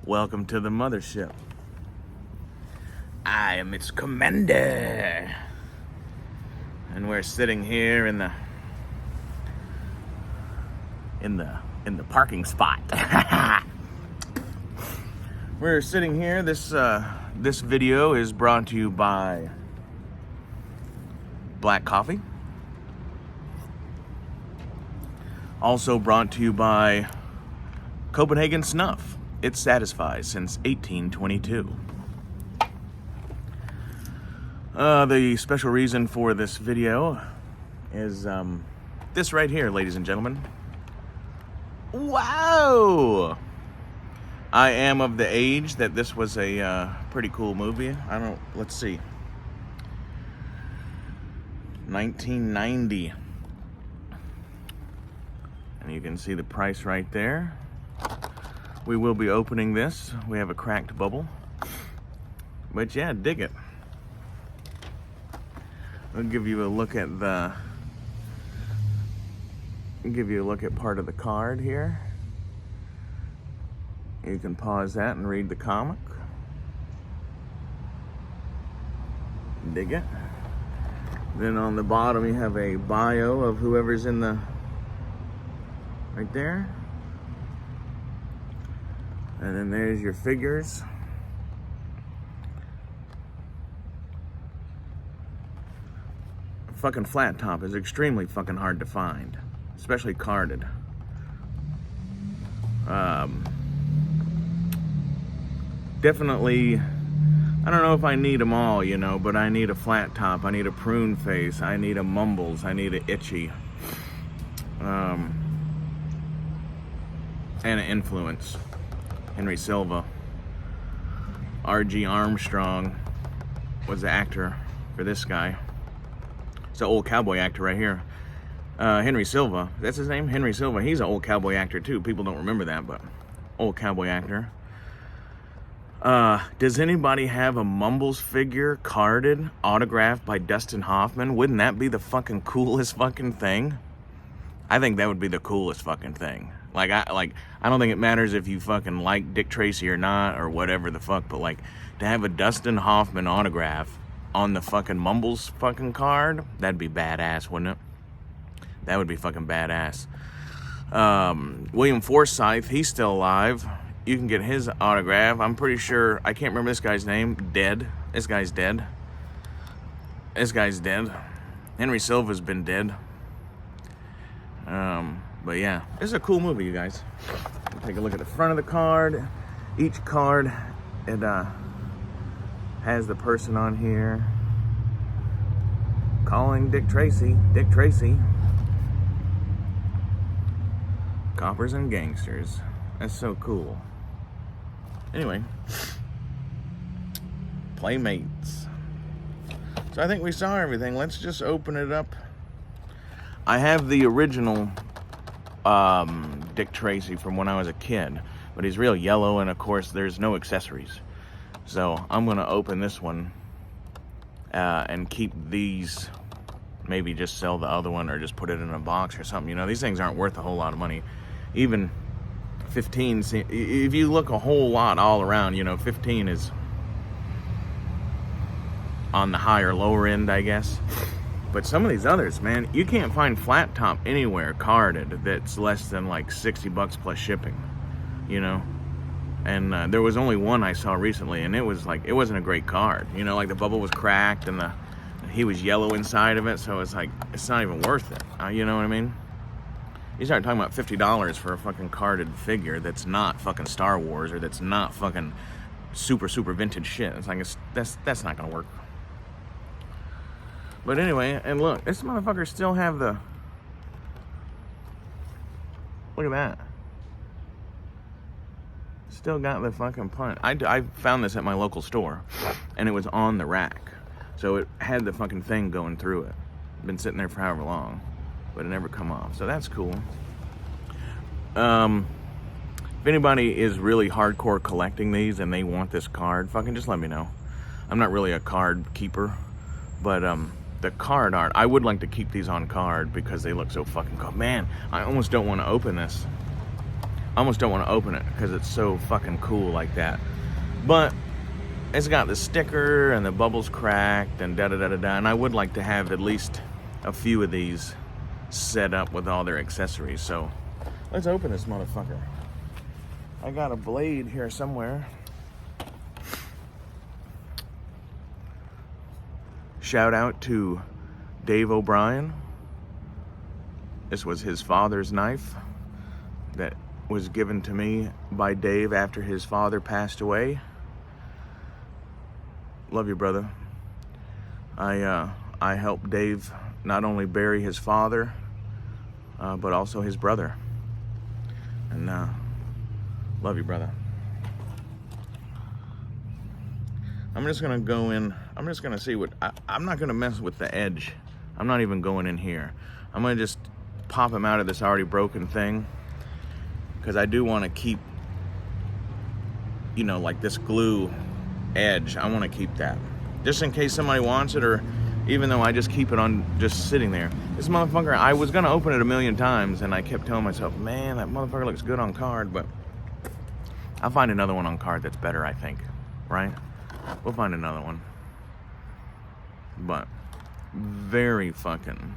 Welcome to the mothership. I am its commander. And we're sitting here in the parking spot. We're sitting here. This video is brought to you by Black Coffee. Also brought to you by Copenhagen Snuff. It satisfies since 1822. The special reason for this video is this right here, ladies and gentlemen. Wow! I am of the age that this was a pretty cool movie. Let's see. 1990. And you can see the price right there. We will be opening this. We have a cracked bubble. But yeah, dig it. I'll give you a look at part of the card here. You can pause that and read the comic. Dig it. Then on the bottom you have a bio of whoever's in the right there. And then there's your figures. Fucking flat top is extremely fucking hard to find, especially carded. Definitely, I don't know if I need them all, you know, but I need a flat top, I need a prune face, I need a mumbles, I need an itchy, and an influence. Henry Silva. R.G. Armstrong was the actor for this guy. It's an old cowboy actor right here. Henry Silva, that's his name? Henry Silva. He's an old cowboy actor too. People don't remember that, but old cowboy actor. Does anybody have a Mumbles figure carded, autographed by Dustin Hoffman? Wouldn't that be the fucking coolest fucking thing? I think that would be the coolest fucking thing. I don't think it matters if you fucking like Dick Tracy or not, or whatever the fuck, but like, to have a Dustin Hoffman autograph on the fucking Mumbles fucking card, that'd be badass, wouldn't it? That would be fucking badass. William Forsythe, he's still alive. You can get his autograph. I'm pretty sure, I can't remember this guy's name. Dead. This guy's dead. This guy's dead. Henry Silva's been dead. But yeah, this is a cool movie, you guys. Take a look at the front of the card. Each card, it has the person on here calling Dick Tracy. Dick Tracy. Coppers and gangsters. That's so cool. Anyway, Playmates. So I think we saw everything. Let's just open it up. I have the original Dick Tracy from when I was a kid, but he's real yellow, and of course there's no accessories. So I'm gonna open this one and keep these. Maybe just sell the other one, or just put it in a box or something. You know, these things aren't worth a whole lot of money. Even 15, if you look a whole lot all around, you know, 15 is on the higher, lower end, I guess. But some of these others, man, you can't find flat top anywhere carded that's less than like 60 bucks plus shipping, you know? And there was only one I saw recently, and it was like, it wasn't a great card. You know, like the bubble was cracked and he was yellow inside of it, so it's like, it's not even worth it. You know what I mean? You start talking about $50 for a fucking carded figure that's not fucking Star Wars, or that's not fucking super vintage shit. It's like, that's not gonna work. But anyway, and look, this motherfucker still have the, look at that. Still got the fucking punch. I found this at my local store, and it was on the rack. So it had the fucking thing going through it. Been sitting there for however long, but it never come off. So that's cool. If anybody is really hardcore collecting these and they want this card, fucking just let me know. I'm not really a card keeper, but the card art, I would like to keep these on card because they look so fucking cool. Man, I almost don't want to open this. I almost don't want to open it because it's so fucking cool like that. But it's got the sticker and the bubbles cracked and da-da-da-da-da. And I would like to have at least a few of these set up with all their accessories. So let's open this motherfucker. I got a blade here somewhere. Shout out to Dave O'Brien. This was his father's knife that was given to me by Dave after his father passed away. Love you, brother. I helped Dave not only bury his father, but also his brother. And love you, brother. I'm just gonna go in. I'm just gonna see what. I'm not gonna mess with the edge. I'm not even going in here. I'm gonna just pop him out of this already broken thing, because I do want to keep, you know, like this glue edge. I want to keep that just in case somebody wants it, or even though I just keep it on just sitting there. This motherfucker, I was gonna open it a million times, and I kept telling myself, man, that motherfucker looks good on card, but I'll find another one on card that's better, I think, right? We'll find another one. But very fucking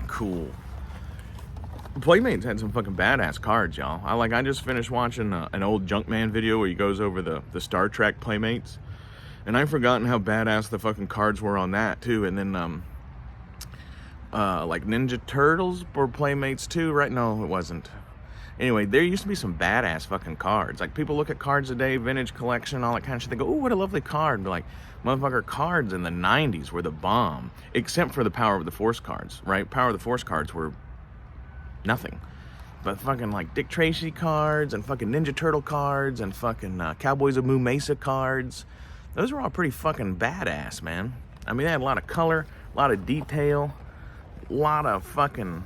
cool. Playmates had some fucking badass cards, y'all. I just finished watching an old Junkman video where he goes over the Star Trek Playmates, and I've forgotten how badass the fucking cards were on that too. And then like Ninja Turtles were Playmates too, right? No, it wasn't. Anyway, there used to be some badass fucking cards. Like, people look at cards today, vintage collection, all that kind of shit. They go, oh, what a lovely card. And be like, motherfucker, cards in the 90s were the bomb. Except for the Power of the Force cards, right? Power of the Force cards were nothing. But fucking, like, Dick Tracy cards and fucking Ninja Turtle cards and fucking Cowboys of Moo Mesa cards. Those were all pretty fucking badass, man. I mean, they had a lot of color, a lot of detail, a lot of fucking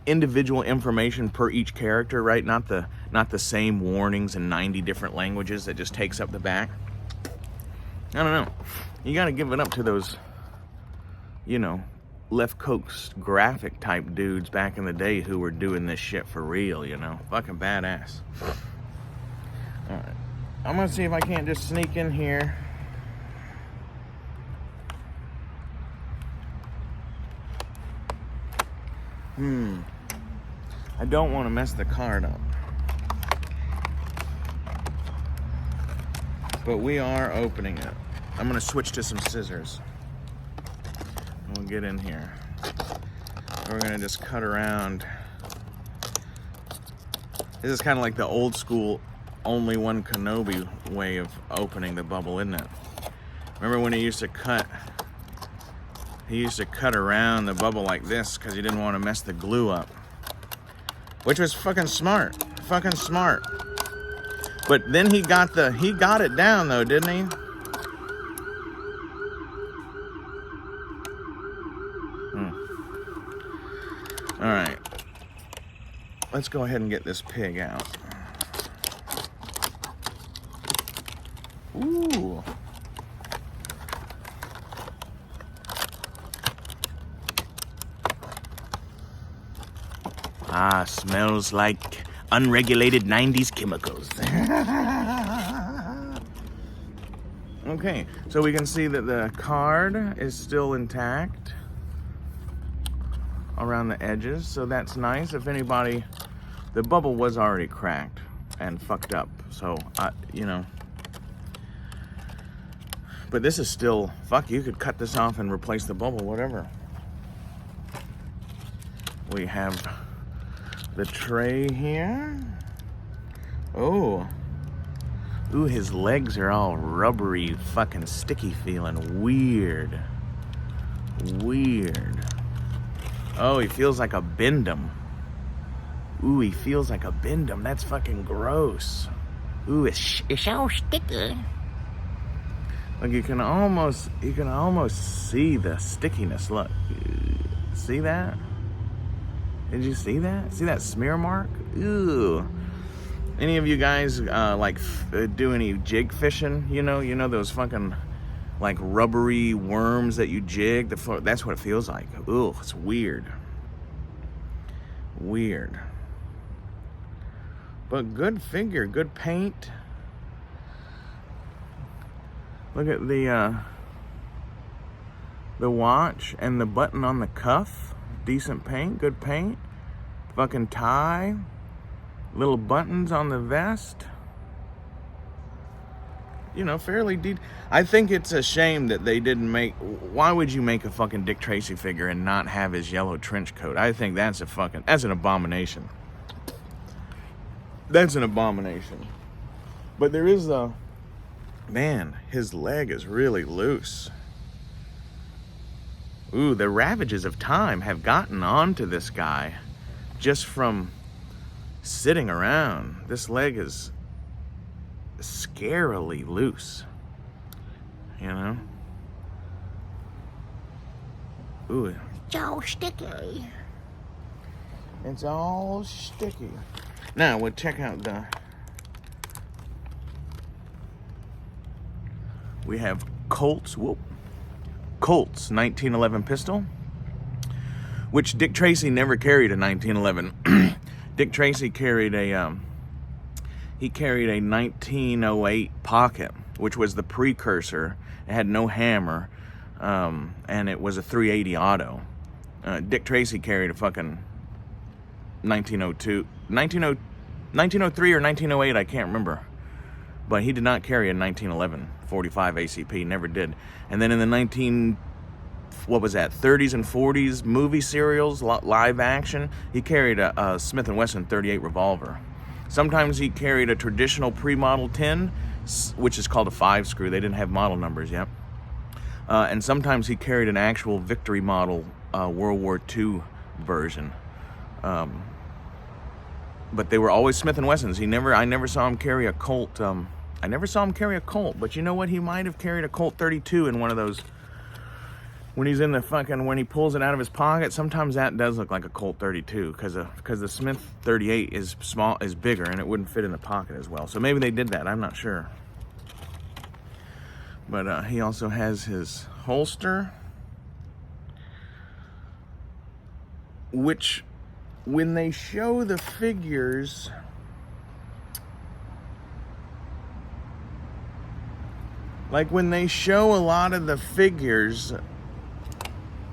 individual information per each character, right? Not the same warnings in 90 different languages that just takes up the back. I don't know. You gotta give it up to those, you know, left coast graphic type dudes back in the day who were doing this shit for real, you know? Fucking badass. Alright. I'm gonna see if I can't just sneak in here. I don't want to mess the card up. But we are opening it. I'm going to switch to some scissors. We'll get in here. We're going to just cut around. This is kind of like the old school only one Kenobi way of opening the bubble, isn't it? Remember when he used to cut around the bubble like this because he didn't want to mess the glue up. Which was fucking smart. Fucking smart. But then he got it down though, didn't he? Alright. Let's go ahead and get this pig out. Ooh. Ah, smells like unregulated 90s chemicals. Okay, so we can see that the card is still intact around the edges, so that's nice. If anybody, the bubble was already cracked and fucked up, so, you know. But this is still, fuck, you could cut this off and replace the bubble, whatever. We have the tray here. Oh. Ooh, his legs are all rubbery, fucking sticky feeling. Weird. Weird. Oh, he feels like a bendum. Ooh, he feels like a bendum. That's fucking gross. Ooh, it's so sticky. Like you can almost see the stickiness. Look. See that? Did you see that? See that smear mark? Ew. Any of you guys do any jig fishing? You know those fucking like rubbery worms that you jig? That's what it feels like. Ooh, it's weird. Weird. But good figure, good paint. Look at the watch and the button on the cuff. Decent paint, good paint. Fucking tie. Little buttons on the vest. You know, fairly I think it's a shame that they didn't make... Why would you make a fucking Dick Tracy figure and not have his yellow trench coat? I think that's an abomination. That's an abomination. But there is a... Man, his leg is really loose. Ooh, the ravages of time have gotten onto this guy just from sitting around. This leg is scarily loose, you know? Ooh, it's all sticky. It's all sticky. Now, we'll check out the... We have Colt's 1911 pistol, which Dick Tracy never carried a 1911. Dick Tracy carried a 1908 pocket, which was the precursor. It had no hammer, and it was a 380 auto. Dick Tracy carried a fucking 1903 or 1908, I can't remember. But he did not carry a 1911 45 ACP, never did. And then in the 30s and 40s movie serials, live action, he carried a Smith & Wesson 38 revolver. Sometimes he carried a traditional pre-model 10, which is called a 5-screw. They didn't have model numbers yet. And sometimes he carried an actual Victory model World War II version. But they were always Smith & Wessons. I never saw him carry a Colt. I never saw him carry a Colt, but you know what? He might have carried a Colt 32 in one of those. When he's in the when he pulls it out of his pocket, sometimes that does look like a Colt 32 because the Smith 38 is bigger and it wouldn't fit in the pocket as well. So maybe they did that. I'm not sure. But he also has his holster, which when they show the figures, like when they show a lot of the figures,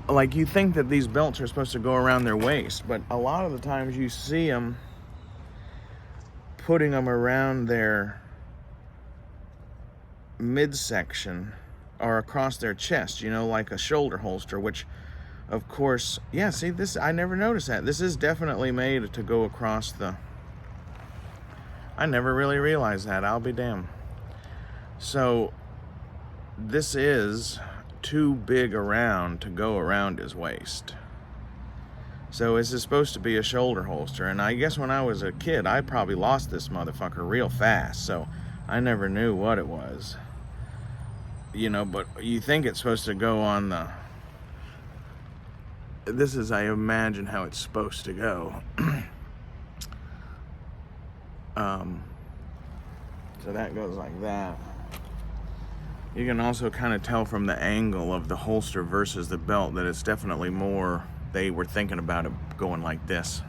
like you think that these belts are supposed to go around their waist, but a lot of the times you see them putting them around their midsection or across their chest, you know, like a shoulder holster, which of course, yeah, see this, I never noticed that. This is definitely made to go across the... I never really realized that, I'll be damned. So this is too big around to go around his waist. So this is supposed to be a shoulder holster, and I guess when I was a kid, I probably lost this motherfucker real fast, so I never knew what it was. You know, but you think it's supposed to go on the... This is, I imagine, how it's supposed to go. So that goes like that. You can also kind of tell from the angle of the holster versus the belt that it's definitely more, they were thinking about it going like this.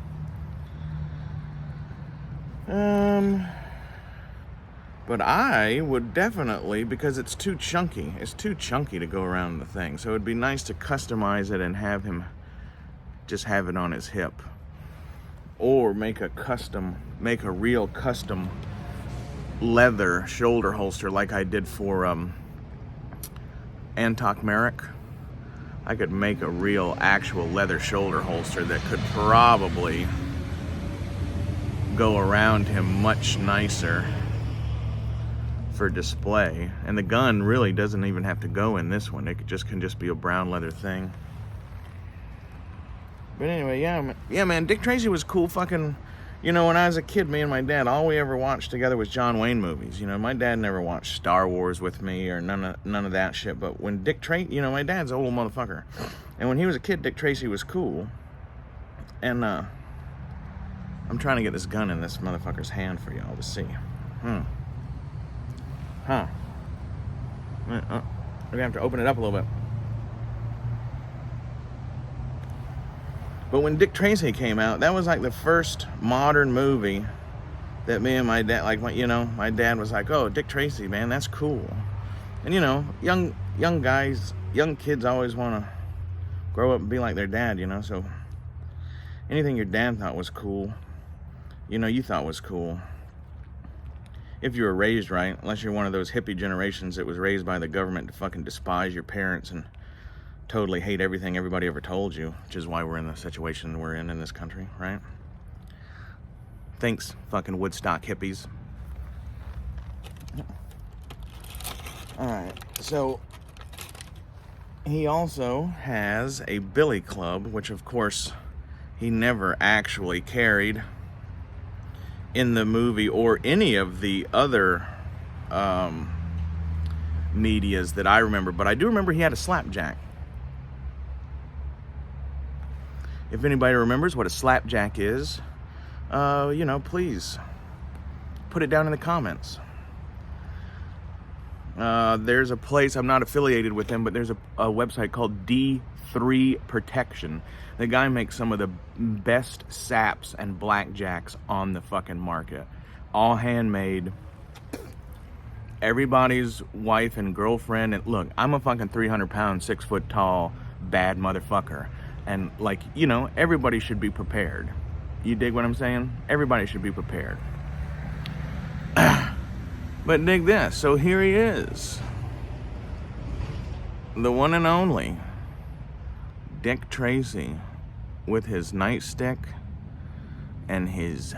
But I would definitely, because it's too chunky to go around the thing. So it'd be nice to customize it and have him just have it on his hip. Or make a real custom leather shoulder holster like I did for Antok Merrick. I could make a real actual leather shoulder holster that could probably go around him much nicer for display. And the gun really doesn't even have to go in this one. It can just be a brown leather thing. But anyway, yeah, man, Dick Tracy was cool fucking... You know, when I was a kid, me and my dad, all we ever watched together was John Wayne movies. You know, my dad never watched Star Wars with me or none of that shit. But when Dick Tracy, you know, my dad's an old motherfucker. And when he was a kid, Dick Tracy was cool. And I'm trying to get this gun in this motherfucker's hand for y'all to see. We're gonna have to open it up a little bit. But when Dick Tracy came out, that was like the first modern movie that me and my dad, like, my dad was like, oh, Dick Tracy, man, that's cool. And, young guys, young kids always want to grow up and be like their dad, so anything your dad thought was cool, you thought was cool. If you were raised right, unless you're one of those hippie generations that was raised by the government to fucking despise your parents and totally hate everything everybody ever told you, which is why we're in the situation we're in this country, right? Thanks, fucking Woodstock hippies. Alright, so he also has a billy club, which of course he never actually carried in the movie or any of the other medias that I remember, but I do remember he had a slapjack. If anybody remembers what a slapjack is, please put it down in the comments. There's a place, I'm not affiliated with them, but there's a website called D3 Protection. The guy makes some of the best saps and blackjacks on the fucking market. All handmade. Everybody's wife and girlfriend. And look, I'm a fucking 300-pound, 6-foot tall, bad motherfucker. And, everybody should be prepared. You dig what I'm saying? Everybody should be prepared. But dig this. So here he is. The one and only Dick Tracy with his nightstick and his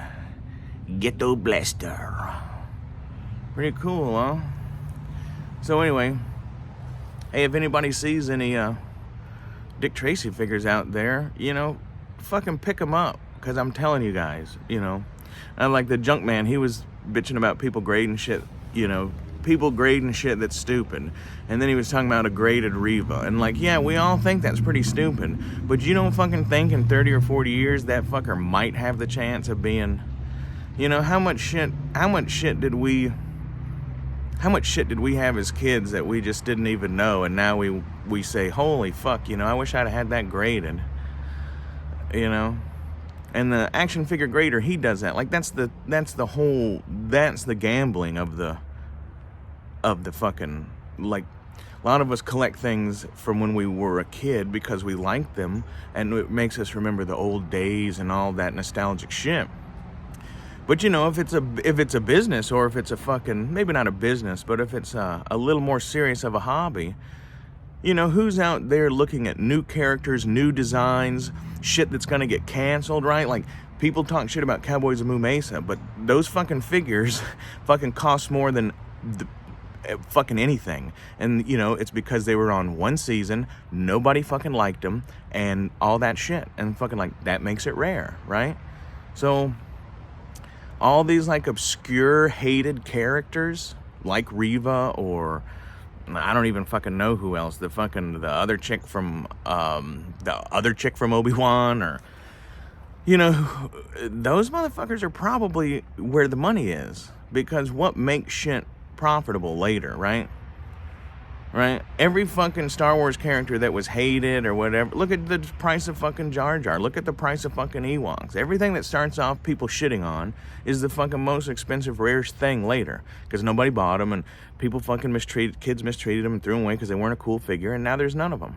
ghetto blaster. Pretty cool, huh? So anyway, hey, if anybody sees any Dick Tracy figures out there, fucking pick them up, because I'm telling you guys, like the junk man, he was bitching about people grading shit, people grading shit that's stupid, and then he was talking about a graded Riva, and yeah, we all think that's pretty stupid, but you don't fucking think in 30 or 40 years that fucker might have the chance of being, how much shit did we have as kids that we just didn't even know, and now we say, holy fuck, I wish I'd have had that graded, and the action figure grader, he does that. That's the gambling of the fucking, a lot of us collect things from when we were a kid because we liked them, and it makes us remember the old days and all that nostalgic shit. But if it's a business, or if it's a fucking, maybe not a business, but if it's a little more serious of a hobby, who's out there looking at new characters, new designs, shit that's gonna get canceled, right? People talk shit about Cowboys of Moo Mesa, but those fucking figures fucking cost more than fucking anything. And, it's because they were on one season, nobody fucking liked them, and all that shit. And fucking, that makes it rare, right? So all these obscure hated characters like Riva, or I don't even fucking know who else, the other chick from Obi-Wan, or those motherfuckers are probably where the money is, because what makes shit profitable later, right? Every fucking Star Wars character that was hated or whatever, look at the price of fucking Jar Jar, look at the price of fucking Ewoks. Everything that starts off people shitting on is the fucking most expensive, rarest thing later, because nobody bought them, and people fucking kids mistreated them and threw them away because they weren't a cool figure, and now there's none of them.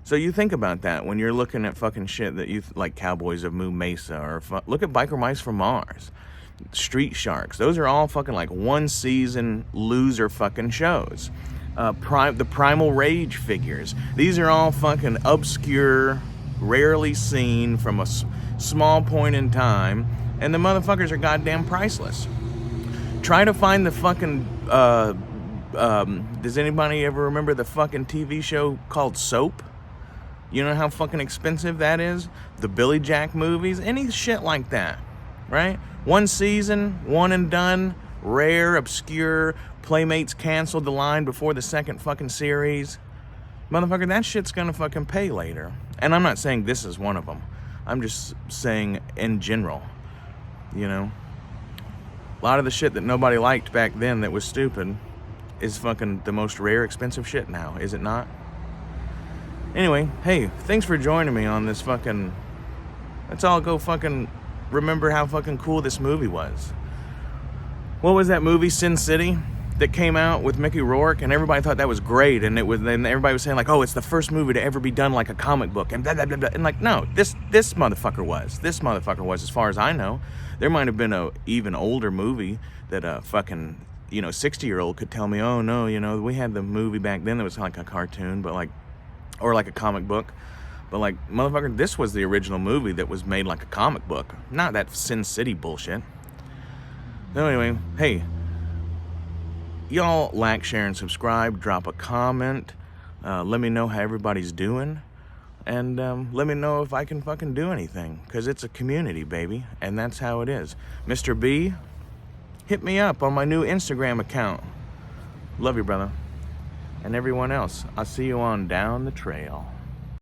So you think about that when you're looking at fucking shit that you like Cowboys of Moo Mesa, or look at Biker Mice from Mars, Street Sharks. Those are all fucking one season loser fucking shows. The Primal Rage figures. These are all fucking obscure, rarely seen from a small point in time, and the motherfuckers are goddamn priceless. Try to find the fucking, does anybody ever remember the fucking TV show called Soap? You know how fucking expensive that is? The Billy Jack movies, any shit like that, right? One season, one and done, rare, obscure. Playmates canceled the line before the second fucking series. Motherfucker, that shit's gonna fucking pay later. And I'm not saying this is one of them. I'm just saying in general, A lot of the shit that nobody liked back then that was stupid is fucking the most rare, expensive shit now, is it not? Anyway, hey, thanks for joining me on this fucking Let's all go fucking remember how fucking cool this movie was. What was that movie, Sin City, that came out with Mickey Rourke, and everybody thought that was great, and then everybody was saying like, oh, it's the first movie to ever be done like a comic book, and blah blah blah blah. And like, no, this motherfucker was, as far as I know. There might have been a even older movie that a fucking 60-year-old could tell me, oh no, we had the movie back then that was like a cartoon, but like, or like a comic book. But like, motherfucker, this was the original movie that was made like a comic book, not that Sin City bullshit. So anyway, hey, y'all like, share, and subscribe. Drop a comment. Let me know how everybody's doing. And let me know if I can fucking do anything. Because it's a community, baby. And that's how it is. Mr. B, hit me up on my new Instagram account. Love you, brother. And everyone else. I'll see you on down the trail.